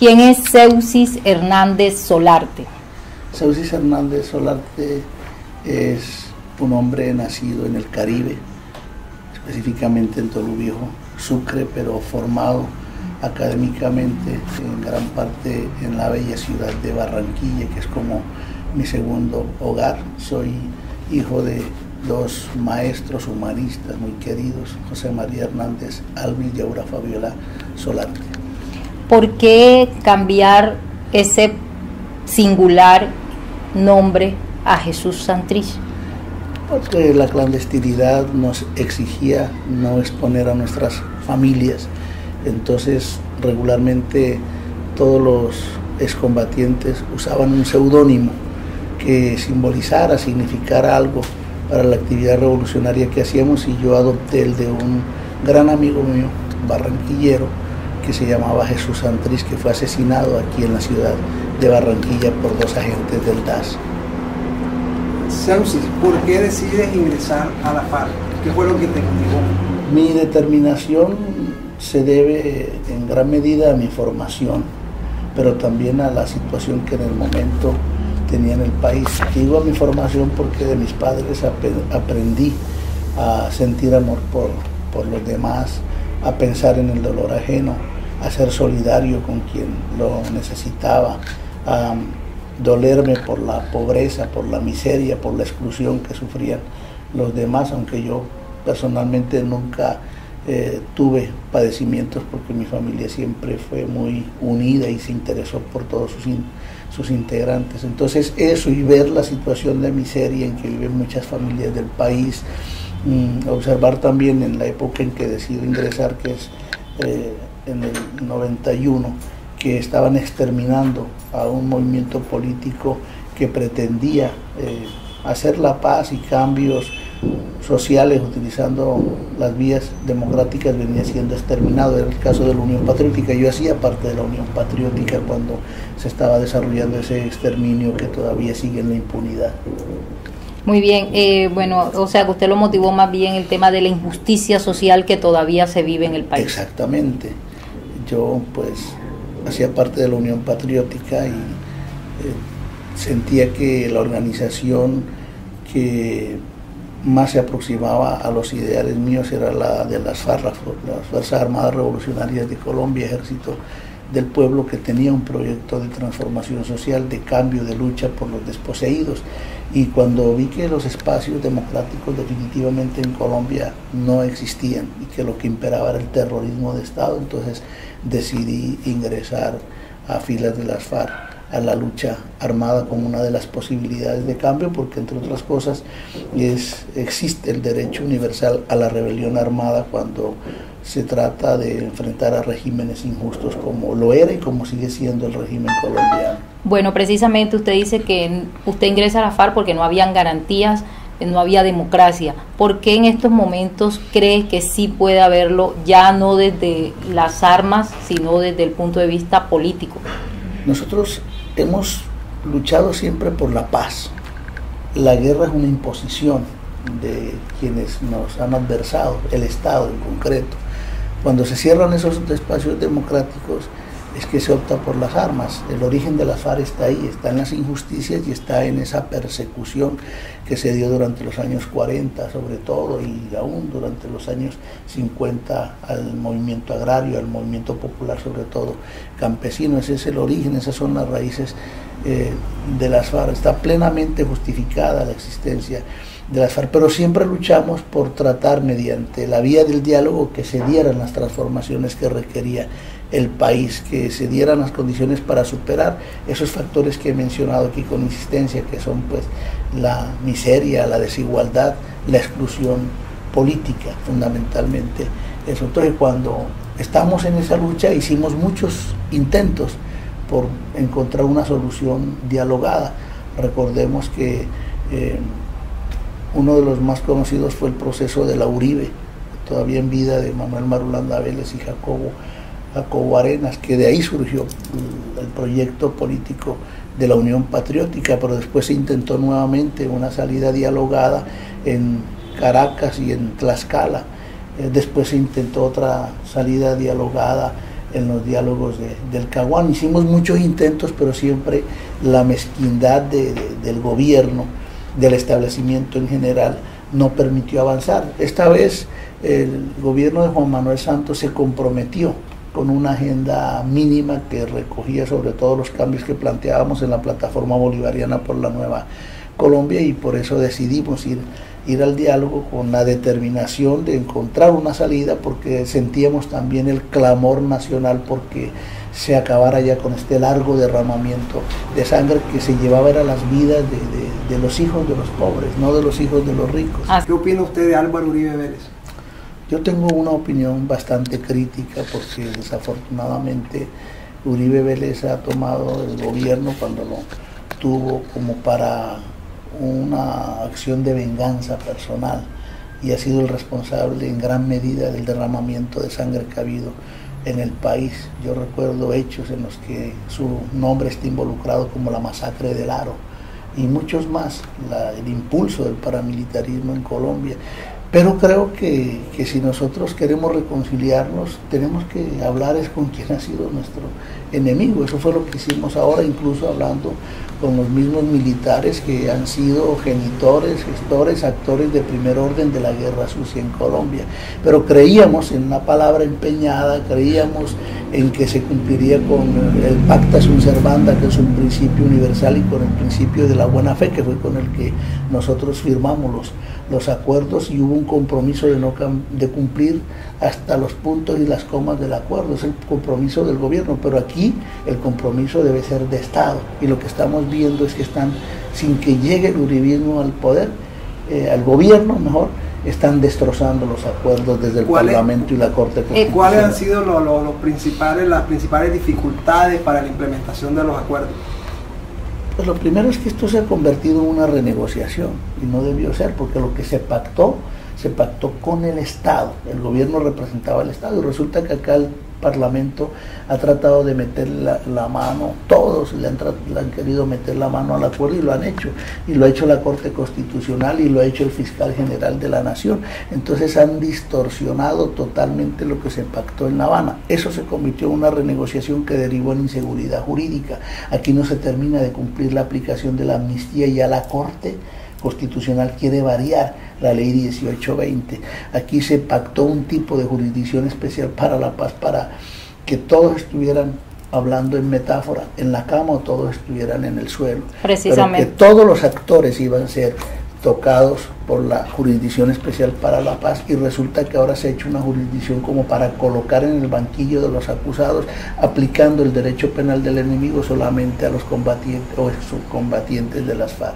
¿Quién es Zeuxis Hernández Solarte? Zeuxis Hernández Solarte es un hombre nacido en el Caribe, específicamente en Tolú Viejo, Sucre, pero formado académicamente en gran parte en la bella ciudad de Barranquilla, que es como mi segundo hogar. Soy hijo de dos maestros humanistas muy queridos, José María Hernández Alvis y Aura Fabiola Solarte. ¿Por qué cambiar ese singular nombre a Jesús Santrich? Porque la clandestinidad nos exigía no exponer a nuestras familias, entonces regularmente todos los excombatientes usaban un seudónimo que simbolizara, significara algo para la actividad revolucionaria que hacíamos, y yo adopté el de un gran amigo mío, barranquillero, que se llamaba Jesús Santrich, que fue asesinado aquí en la ciudad de Barranquilla por dos agentes del DAS. Zeuxis, ¿por qué decides ingresar a la FARC? ¿Qué fue lo que te motivó? Mi determinación se debe en gran medida a mi formación, pero también a la situación que en el momento tenía en el país. Digo a mi formación porque de mis padres aprendí a sentir amor por los demás, a pensar en el dolor ajeno, a ser solidario con quien lo necesitaba, a dolerme por la pobreza, por la miseria, por la exclusión que sufrían los demás, aunque yo personalmente nunca tuve padecimientos, porque mi familia siempre fue muy unida y se interesó por todos sus integrantes. Entonces eso, y ver la situación de miseria en que viven muchas familias del país, observar también en la época en que decido ingresar, que es en el 91, que estaban exterminando a un movimiento político que pretendía hacer la paz y cambios sociales utilizando las vías democráticas, venía siendo exterminado. Era el caso de la Unión Patriótica. Yo hacía parte de la Unión Patriótica cuando se estaba desarrollando ese exterminio que todavía sigue en la impunidad. Muy bien, bueno, o sea que usted lo motivó más bien el tema de la injusticia social que todavía se vive en el país. Exactamente. Yo pues hacía parte de la Unión Patriótica y sentía que la organización que más se aproximaba a los ideales míos era la de las FARC, las Fuerzas Armadas Revolucionarias de Colombia, Ejército del Pueblo, que tenía un proyecto de transformación social, de cambio, de lucha por los desposeídos. Y cuando vi que los espacios democráticos definitivamente en Colombia no existían y que lo que imperaba era el terrorismo de Estado, entonces decidí ingresar a filas de las FARC, a la lucha armada, como una de las posibilidades de cambio, porque entre otras cosas existe el derecho universal a la rebelión armada cuando se trata de enfrentar a regímenes injustos, como lo era y como sigue siendo el régimen colombiano. Bueno, precisamente usted dice que usted ingresa a la FARC porque no habían garantías, no había democracia. ¿Por qué en estos momentos cree que sí puede haberlo, ya no desde las armas, sino desde el punto de vista político? Nosotros hemos luchado siempre por la paz. La guerra es una imposición de quienes nos han adversado, el Estado en concreto. Cuando se cierran esos espacios democráticos es que se opta por las armas. El origen de las FARC está ahí, está en las injusticias y está en esa persecución que se dio durante los años 40 sobre todo, y aún durante los años 50 al movimiento agrario, al movimiento popular sobre todo campesino. Ese es el origen, esas son las raíces de las FARC. Está plenamente justificada la existencia de las FARC, pero siempre luchamos por tratar mediante la vía del diálogo que se dieran las transformaciones que requería el país, que se dieran las condiciones para superar esos factores que he mencionado aquí con insistencia, que son pues la miseria, la desigualdad, la exclusión política, fundamentalmente eso. Entonces, cuando estamos en esa lucha, hicimos muchos intentos por encontrar una solución dialogada. Recordemos que uno de los más conocidos fue el proceso de la Uribe, todavía en vida, de Manuel Marulanda Vélez y Jacobo Arenas, que de ahí surgió el proyecto político de la Unión Patriótica, pero después se intentó nuevamente una salida dialogada en Caracas y en Tlaxcala. Después se intentó otra salida dialogada en los diálogos del Caguán. Hicimos muchos intentos, pero siempre la mezquindad del gobierno, del establecimiento en general, no permitió avanzar. Esta vez el gobierno de Juan Manuel Santos se comprometió con una agenda mínima que recogía sobre todo los cambios que planteábamos en la plataforma bolivariana por la Nueva Colombia, y por eso decidimos ir al diálogo con la determinación de encontrar una salida, porque sentíamos también el clamor nacional porque se acabara ya con este largo derramamiento de sangre que se llevaba a las vidas de los hijos de los pobres, no de los hijos de los ricos. ¿Qué opina usted de Álvaro Uribe Vélez? Yo tengo una opinión bastante crítica, porque desafortunadamente Uribe Vélez ha tomado el gobierno cuando lo tuvo como para una acción de venganza personal, y ha sido el responsable en gran medida del derramamiento de sangre que ha habido en el país. Yo recuerdo hechos en los que su nombre está involucrado, como la masacre del Aro y muchos más, el impulso del paramilitarismo en Colombia. Pero creo que si nosotros queremos reconciliarnos, tenemos que hablar es con quien ha sido nuestro enemigo. Eso fue lo que hicimos ahora, incluso hablando con los mismos militares que han sido genitores, gestores, actores de primer orden de la guerra sucia en Colombia. Pero creíamos en una palabra empeñada, creíamos en que se cumpliría con el pacta sunt servanda, que es un principio universal, y con el principio de la buena fe, que fue con el que nosotros firmamos los acuerdos, y hubo un compromiso de cumplir hasta los puntos y las comas del acuerdo. Es el compromiso del gobierno, pero aquí el compromiso debe ser de Estado, y lo que estamos viendo es que están, sin que llegue el uribismo al poder, al gobierno mejor, están destrozando los acuerdos desde el Parlamento y la Corte Constitucional. ¿Cuáles han sido las principales dificultades para la implementación de los acuerdos? Pues lo primero es que esto se ha convertido en una renegociación, y no debió ser, porque lo que se pactó con el Estado. El gobierno representaba al Estado, y resulta que acá el Parlamento ha tratado de meter la mano, todos le han querido meter la mano al acuerdo, y lo han hecho, y lo ha hecho la Corte Constitucional, y lo ha hecho el Fiscal General de la Nación. Entonces han distorsionado totalmente lo que se pactó en La Habana. Eso se convirtió en una renegociación que derivó en inseguridad jurídica. Aquí no se termina de cumplir la aplicación de la amnistía, y ya la Corte Constitucional quiere variar la ley 1820. Aquí se pactó un tipo de jurisdicción especial para la paz, para que todos estuvieran hablando en metáfora en la cama, o todos estuvieran en el suelo. Precisamente. Pero que todos los actores iban a ser tocados por la jurisdicción especial para la paz, y resulta que ahora se ha hecho una jurisdicción como para colocar en el banquillo de los acusados, aplicando el derecho penal del enemigo solamente a los combatientes o subcombatientes de las FARC.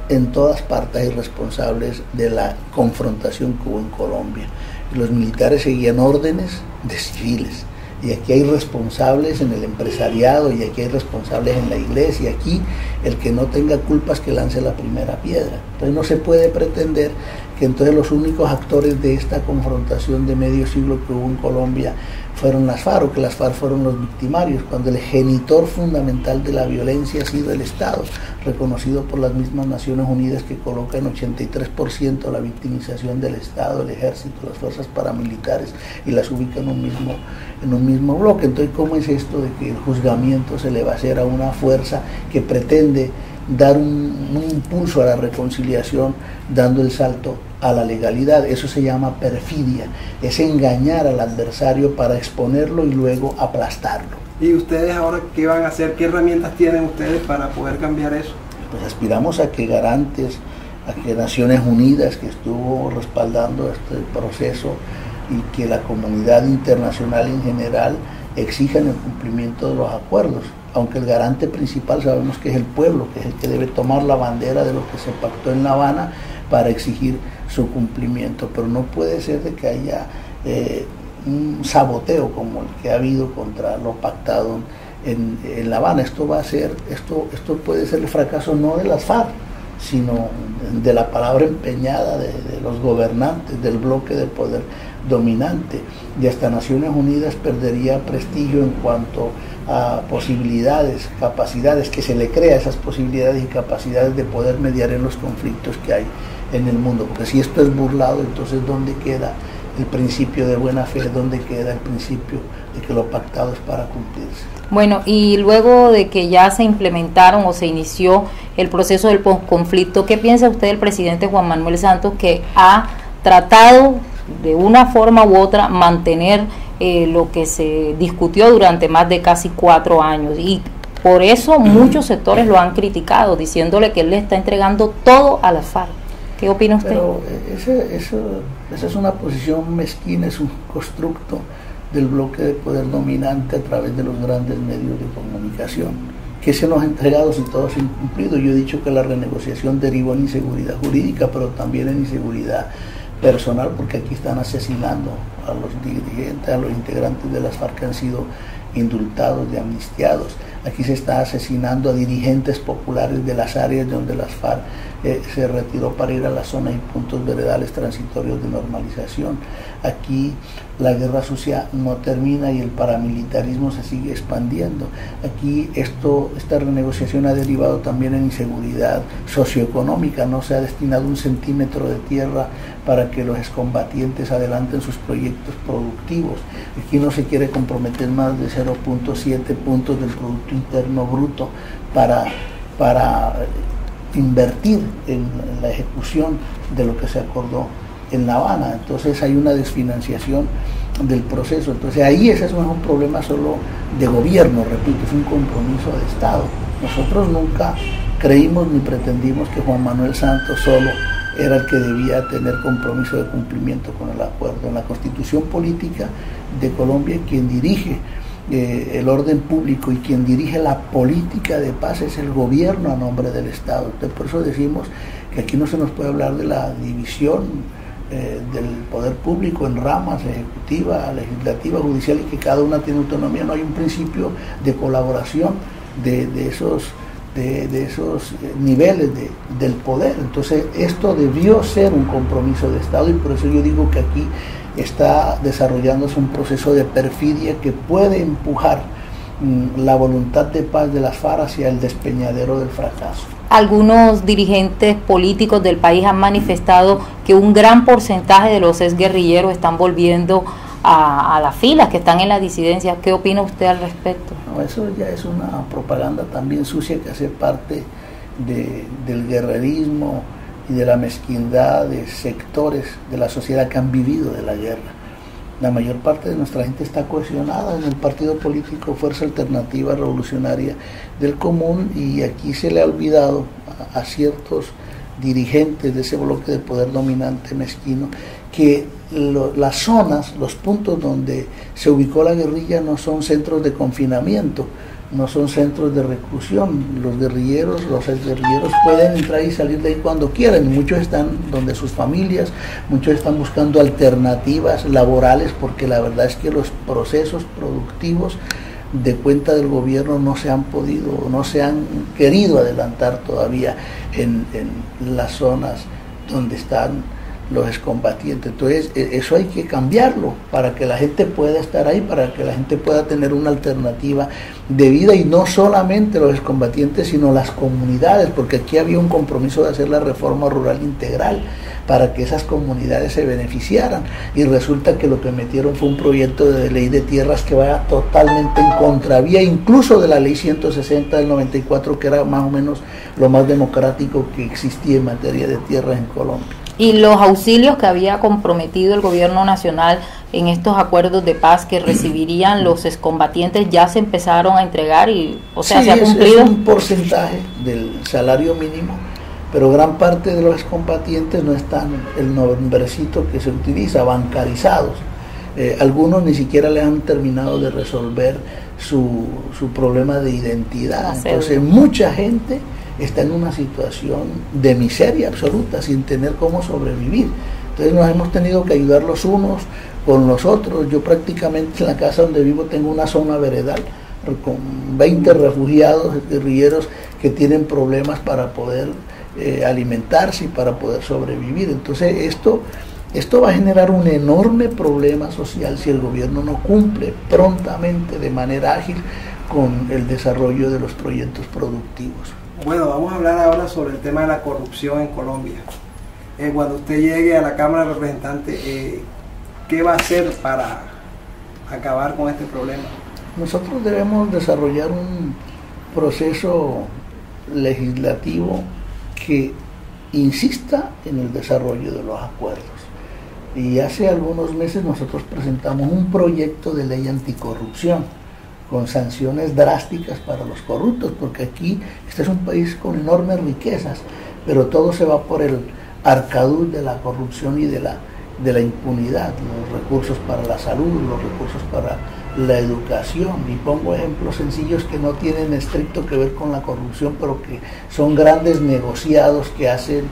En todas partes hay responsables de la confrontación que hubo en Colombia. Los militares seguían órdenes de civiles, y aquí hay responsables en el empresariado, y aquí hay responsables en la iglesia, y aquí el que no tenga culpas que lance la primera piedra. Entonces no se puede pretender que entonces los únicos actores de esta confrontación de medio siglo que hubo en Colombia fueron las FARC, o que las FARC fueron los victimarios, cuando el genitor fundamental de la violencia ha sido el Estado, reconocido por las mismas Naciones Unidas, que coloca en 83% la victimización del Estado, el ejército, las fuerzas paramilitares, y las ubica en un mismo bloque. Entonces, ¿cómo es esto de que el juzgamiento se le va a hacer a una fuerza que pretende dar un impulso a la reconciliación, dando el salto a la legalidad? Eso se llama perfidia, es engañar al adversario para exponerlo y luego aplastarlo. ¿Y ustedes ahora qué van a hacer? ¿Qué herramientas tienen ustedes para poder cambiar eso? Pues aspiramos a que garantes, a que Naciones Unidas, que estuvo respaldando este proceso, y que la comunidad internacional en general exijan el cumplimiento de los acuerdos, aunque el garante principal sabemos que es el pueblo, que es el que debe tomar la bandera de lo que se pactó en La Habana para exigir su cumplimiento. Pero no puede ser de que haya un saboteo como el que ha habido contra lo pactado en La Habana. Esto puede ser el fracaso no de las FARC, sino de la palabra empeñada de los gobernantes del bloque de poder dominante, y hasta Naciones Unidas perdería prestigio en cuanto a posibilidades, capacidades, que se le crea esas posibilidades y capacidades de poder mediar en los conflictos que hay en el mundo. Porque si esto es burlado, entonces ¿dónde queda el principio de buena fe, ¿dónde queda el principio de que lo pactado es para cumplirse? Bueno, y luego de que ya se implementaron o se inició el proceso del posconflicto, ¿qué piensa usted del presidente Juan Manuel Santos, que ha tratado de una forma u otra mantener lo que se discutió durante más de casi 4 años? Y por eso muchos sectores lo han criticado, diciéndole que él le está entregando todo a las FARC. ¿Qué opina usted? Pero esa es una posición mezquina, es un constructo del bloque de poder dominante a través de los grandes medios de comunicación. ¿Qué se nos ha entregado si todo se ha incumplido? Yo he dicho que la renegociación derivó en inseguridad jurídica, pero también en inseguridad personal, porque aquí están asesinando a los dirigentes, a los integrantes de las FARC que han sido indultados y amnistiados. Aquí se está asesinando a dirigentes populares de las áreas donde las FARC se retiró para ir a las zonas y puntos veredales transitorios de normalización. Aquí la guerra sucia no termina y el paramilitarismo se sigue expandiendo. Aquí esta renegociación ha derivado también en inseguridad socioeconómica. No se ha destinado 1 centímetro de tierra para que los excombatientes adelanten sus proyectos productivos. Aquí no se quiere comprometer más de 0.7 puntos del Producto Interno Bruto para invertir en la ejecución de lo que se acordó en La Habana. Entonces hay una desfinanciación del proceso. Entonces ahí ese no es un problema solo de gobierno, repito, es un compromiso de Estado. Nosotros nunca creímos ni pretendimos que Juan Manuel Santos solo era el que debía tener compromiso de cumplimiento con el acuerdo. En la Constitución Política de Colombia, quien dirige el orden público y quien dirige la política de paz es el gobierno a nombre del Estado. Entonces, por eso decimos que aquí no se nos puede hablar de la división del poder público en ramas ejecutiva, legislativa, judicial, y que cada una tiene autonomía. No hay un principio de colaboración de esos niveles del poder. Entonces esto debió ser un compromiso de Estado, y por eso yo digo que aquí está desarrollándose un proceso de perfidia que puede empujar la voluntad de paz de las FARC hacia el despeñadero del fracaso. Algunos dirigentes políticos del país han manifestado que un gran porcentaje de los exguerrilleros están volviendo a las filas, que están en la disidencia. ¿Qué opina usted al respecto? No, eso ya es una propaganda también sucia que hace parte del guerrerismo y de la mezquindad de sectores de la sociedad que han vivido de la guerra. La mayor parte de nuestra gente está cohesionada en el partido político Fuerza Alternativa Revolucionaria del Común, y aquí se le ha olvidado a ciertos dirigentes de ese bloque de poder dominante mezquino que las zonas, los puntos donde se ubicó la guerrilla no son centros de confinamiento, no son centros de reclusión. Los guerrilleros, los exguerrilleros pueden entrar y salir de ahí cuando quieran. Muchos están donde sus familias, muchos están buscando alternativas laborales, porque la verdad es que los procesos productivos de cuenta del gobierno no se han podido, no se han querido adelantar todavía en las zonas donde están los excombatientes. Entonces eso hay que cambiarlo para que la gente pueda estar ahí, para que la gente pueda tener una alternativa de vida, y no solamente los excombatientes sino las comunidades, porque aquí había un compromiso de hacer la reforma rural integral para que esas comunidades se beneficiaran, y resulta que lo que metieron fue un proyecto de ley de tierras que vaya totalmente en contravía incluso de la ley 160 del 94, que era más o menos lo más democrático que existía en materia de tierras en Colombia. Y los auxilios que había comprometido el gobierno nacional en estos acuerdos de paz que recibirían los excombatientes ya se empezaron a entregar, y sí, se ha cumplido. Es un porcentaje del salario mínimo, pero gran parte de los excombatientes no están el nombrecito que se utiliza, bancarizados. Algunos ni siquiera le han terminado de resolver su problema de identidad. Entonces mucha gente está en una situación de miseria absoluta, sin tener cómo sobrevivir. Entonces nos hemos tenido que ayudar los unos con los otros. Yo prácticamente en la casa donde vivo tengo una zona veredal con 20 refugiados guerrilleros que tienen problemas para poder alimentarse y para poder sobrevivir. Entonces esto va a generar un enorme problema social si el gobierno no cumple prontamente, de manera ágil, con el desarrollo de los proyectos productivos. Bueno, vamos a hablar ahora sobre el tema de la corrupción en Colombia. Cuando usted llegue a la Cámara de Representantes, ¿qué va a hacer para acabar con este problema? Nosotros debemos desarrollar un proceso legislativo que insista en el desarrollo de los acuerdos. Y hace algunos meses nosotros presentamos un proyecto de ley anticorrupción con sanciones drásticas para los corruptos, porque aquí este es un país con enormes riquezas, pero todo se va por el arcaduz de la corrupción y de la impunidad, los recursos para la salud, los recursos para la educación, y pongo ejemplos sencillos que no tienen estricto que ver con la corrupción, pero que son grandes negociados que hacen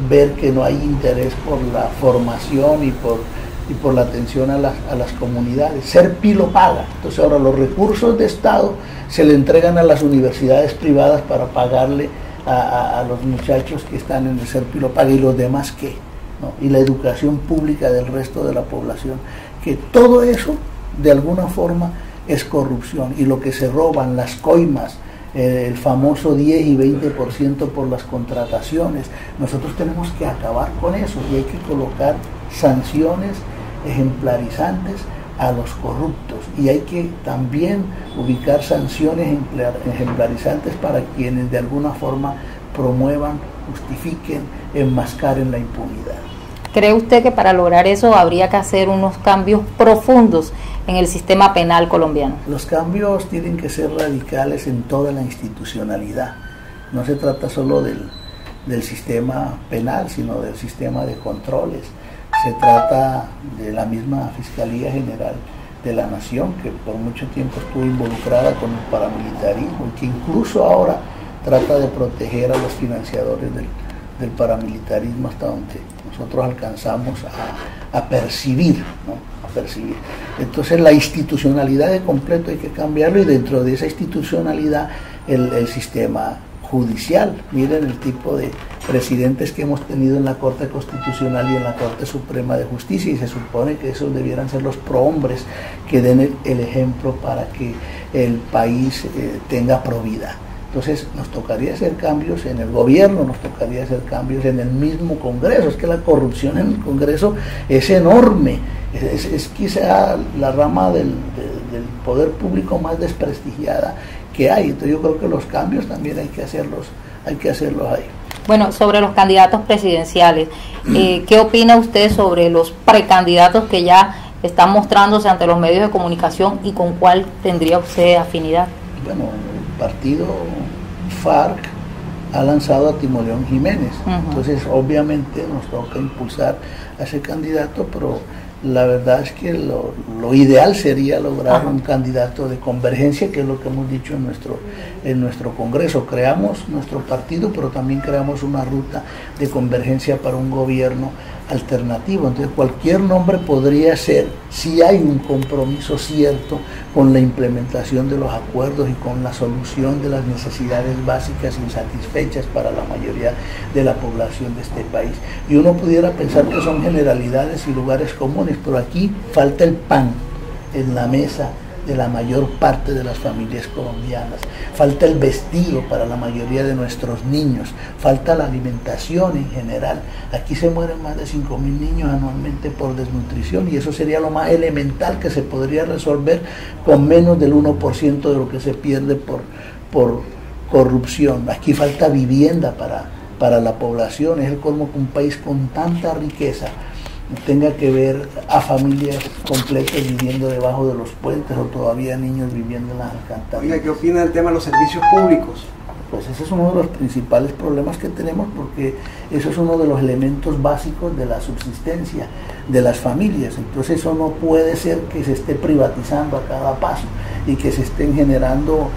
ver que no hay interés por la formación y por la atención a las comunidades. Ser paga. Entonces ahora los recursos de Estado se le entregan a las universidades privadas para pagarle a los muchachos que están en el ser paga, y los demás qué, ¿no? Y la educación pública del resto de la población, que todo eso de alguna forma es corrupción, y lo que se roban, las coimas, el famoso 10 y 20% por las contrataciones, nosotros tenemos que acabar con eso, y hay que colocar sanciones ejemplarizantes a los corruptos, y hay que también ubicar sanciones ejemplarizantes para quienes de alguna forma promuevan, justifiquen, enmascaren la impunidad. ¿Cree usted que para lograr eso habría que hacer unos cambios profundos en el sistema penal colombiano? Los cambios tienen que ser radicales en toda la institucionalidad. No se trata solo del sistema penal, sino del sistema de controles. Se trata de la misma Fiscalía General de la Nación, que por mucho tiempo estuvo involucrada con el paramilitarismo y que incluso ahora trata de proteger a los financiadores del paramilitarismo, hasta donde nosotros alcanzamos a percibir, ¿no? A percibir. Entonces la institucionalidad de completo hay que cambiarlo, y dentro de esa institucionalidad el sistema judicial. Miren el tipo de presidentes que hemos tenido en la Corte Constitucional y en la Corte Suprema de Justicia, y se supone que esos debieran ser los prohombres que den el ejemplo para que el país tenga probidad. Entonces nos tocaría hacer cambios en el gobierno, nos tocaría hacer cambios en el mismo Congreso. Es que la corrupción en el Congreso es enorme, es quizá la rama del poder público más desprestigiada que hay. Entonces yo creo que los cambios también hay que hacerlos ahí. Bueno, sobre los candidatos presidenciales, ¿qué opina usted sobre los precandidatos que ya están mostrándose ante los medios de comunicación, y con cuál tendría usted afinidad? Bueno, el partido FARC ha lanzado a Timoleón Jiménez, entonces obviamente nos toca impulsar a ese candidato, pero la verdad es que lo ideal sería lograr un candidato de convergencia, que es lo que hemos dicho en nuestro Congreso. Creamos nuestro partido, pero también creamos una ruta de convergencia para un gobierno alternativo. Entonces cualquier nombre podría ser, si hay un compromiso cierto con la implementación de los acuerdos y con la solución de las necesidades básicas insatisfechas para la mayoría de la población de este país. Y uno pudiera pensar que son generalidades y lugares comunes, pero aquí falta el pan en la mesa de la mayor parte de las familias colombianas, falta el vestido para la mayoría de nuestros niños, falta la alimentación en general. Aquí se mueren más de 5.000 niños anualmente por desnutrición, y eso sería lo más elemental que se podría resolver con menos del 1% de lo que se pierde por corrupción. Aquí falta vivienda para la población. Es el colmo que un país con tanta riqueza tenga que ver a familias completas viviendo debajo de los puentes, o todavía niños viviendo en las alcantarillas. Oiga, ¿qué opina del tema de los servicios públicos? Pues ese es uno de los principales problemas que tenemos, porque eso es uno de los elementos básicos de la subsistencia de las familias. Entonces eso no puede ser que se esté privatizando a cada paso y que se estén generando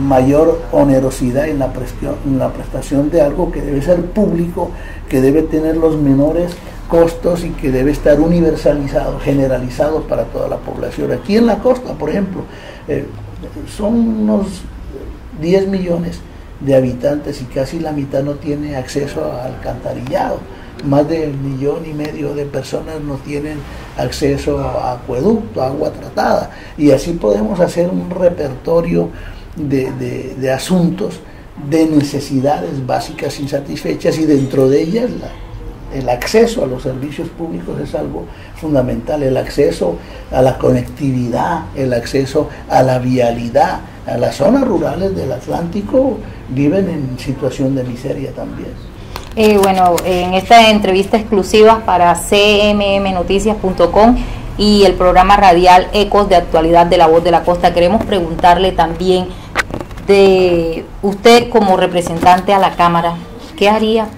mayor onerosidad en la prestación de algo que debe ser público, que debe tener los menores costos y que debe estar universalizado, generalizado para toda la población. Aquí en la costa, por ejemplo, son unos 10 millones de habitantes y casi la mitad no tiene acceso a alcantarillado. Más de 1,5 millones de personas no tienen acceso a acueducto, a agua tratada, y así podemos hacer un repertorio de asuntos, de necesidades básicas insatisfechas, y dentro de ellas El acceso a los servicios públicos es algo fundamental, el acceso a la conectividad, el acceso a la vialidad. A las zonas rurales del Atlántico viven en situación de miseria también. Bueno, en esta entrevista exclusiva para cmmnoticias.com y el programa radial Ecos de Actualidad de la Voz de la Costa, queremos preguntarle también de usted como representante a la Cámara, ¿qué haría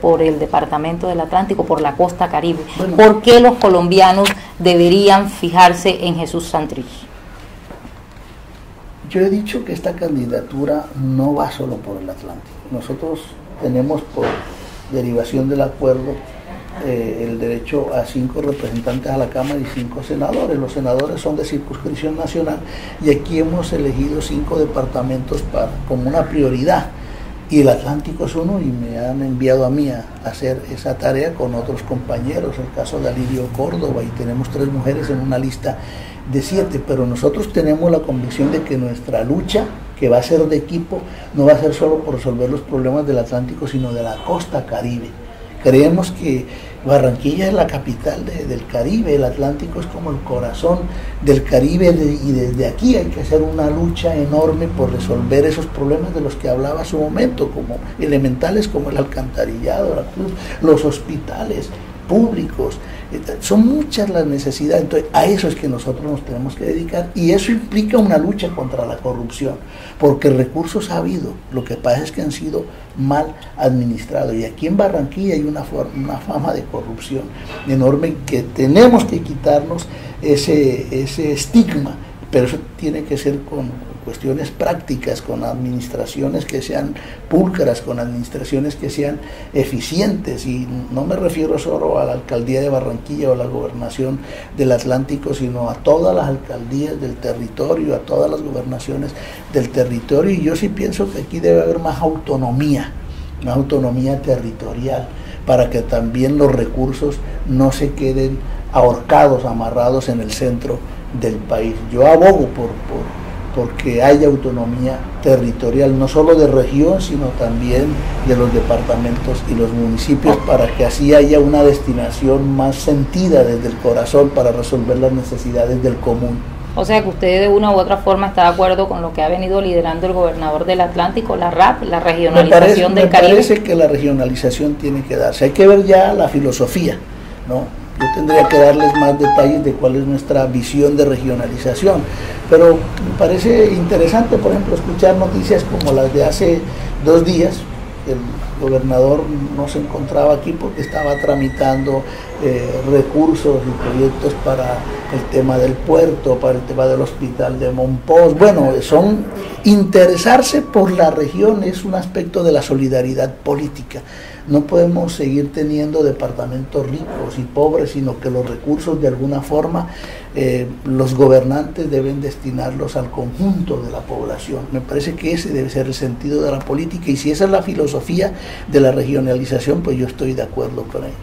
por el Departamento del Atlántico, por la Costa Caribe? Bueno, ¿por qué los colombianos deberían fijarse en Jesús Santrich? Yo he dicho que esta candidatura no va solo por el Atlántico. Nosotros tenemos por derivación del acuerdo el derecho a 5 representantes a la Cámara y 5 senadores. Los senadores son de circunscripción nacional y aquí hemos elegido 5 departamentos como una prioridad. Y el Atlántico es uno y me han enviado a mí a hacer esa tarea con otros compañeros, el caso de Alirio Córdoba, y tenemos 3 mujeres en una lista de 7, pero nosotros tenemos la convicción de que nuestra lucha, que va a ser de equipo, no va a ser solo por resolver los problemas del Atlántico, sino de la costa Caribe. Creemos que Barranquilla es la capital del Caribe, el Atlántico es como el corazón del Caribe y desde aquí hay que hacer una lucha enorme por resolver esos problemas de los que hablaba hace un momento, como elementales como el alcantarillado, los hospitales públicos. Son muchas las necesidades, entonces a eso es que nosotros nos tenemos que dedicar y eso implica una lucha contra la corrupción, porque recursos ha habido, lo que pasa es que han sido mal administrados y aquí en Barranquilla hay una fama de corrupción enorme que tenemos que quitarnos ese estigma, pero eso tiene que ser con cuestiones prácticas, con administraciones que sean pulcras, con administraciones que sean eficientes, y no me refiero solo a la alcaldía de Barranquilla o a la gobernación del Atlántico, sino a todas las alcaldías del territorio, a todas las gobernaciones del territorio, y yo sí pienso que aquí debe haber más autonomía territorial, para que también los recursos no se queden ahorcados, amarrados en el centro del país. Yo abogo porque haya autonomía territorial, no solo de región, sino también de los departamentos y los municipios, para que así haya una destinación más sentida desde el corazón para resolver las necesidades del común. O sea que usted de una u otra forma está de acuerdo con lo que ha venido liderando el gobernador del Atlántico, la RAP, la regionalización del Caribe. Me parece que la regionalización tiene que darse. Hay que ver ya la filosofía, ¿no? Yo tendría que darles más detalles de cuál es nuestra visión de regionalización, pero me parece interesante, por ejemplo, escuchar noticias como las de hace 2 días. El gobernador no se encontraba aquí porque estaba tramitando recursos y proyectos para el tema del puerto, para el tema del hospital de Monpós. Bueno, interesarse por la región es un aspecto de la solidaridad política. No podemos seguir teniendo departamentos ricos y pobres, sino que los recursos de alguna forma los gobernantes deben destinarlos al conjunto de la población. Me parece que ese debe ser el sentido de la política, y si esa es la filosofía de la regionalización, pues yo estoy de acuerdo con ello.